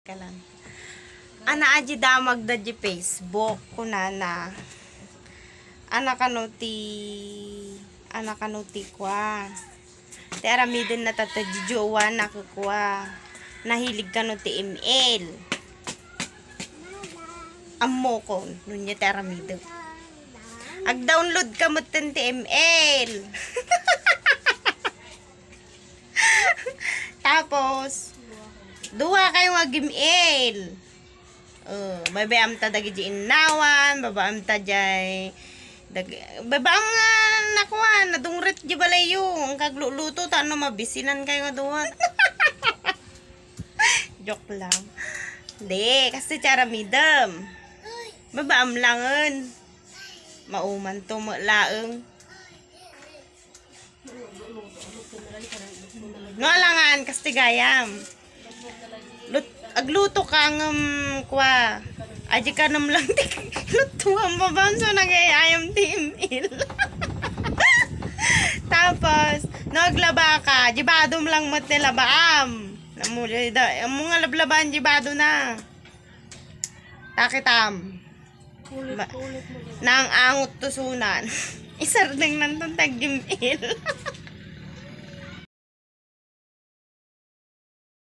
Kalan. Ana aji damag da di Facebook kunana. Anak kanuti kwa. Te aramidin na tata jowa nakukwa. Nahilig kanuti email. Ammo ko nunya te aramidin. Ag-download ka mo ti email. Tapos duwa kayo mag-email. Babayam ta dagi di inawan, babayam ta jay babayam nga nakuha, nadungrit di balay yung kagluluto ta ano mabisinan kayo nga duwa. Joke lang. Hindi, kasi tsara midam. Babayam langan. Mauman to mo laeng. No alangan, kasi gayam. Agluto ka ng kwa. Aji ka nam lang luto ang babanso nag-ayam timil. Tapos, naglaba ka. Jibadom lang mat nilabaam. Ang mga lablaban jibado na. Takitam. Nang angot tusunan. Isar ding nantong tag-gimil.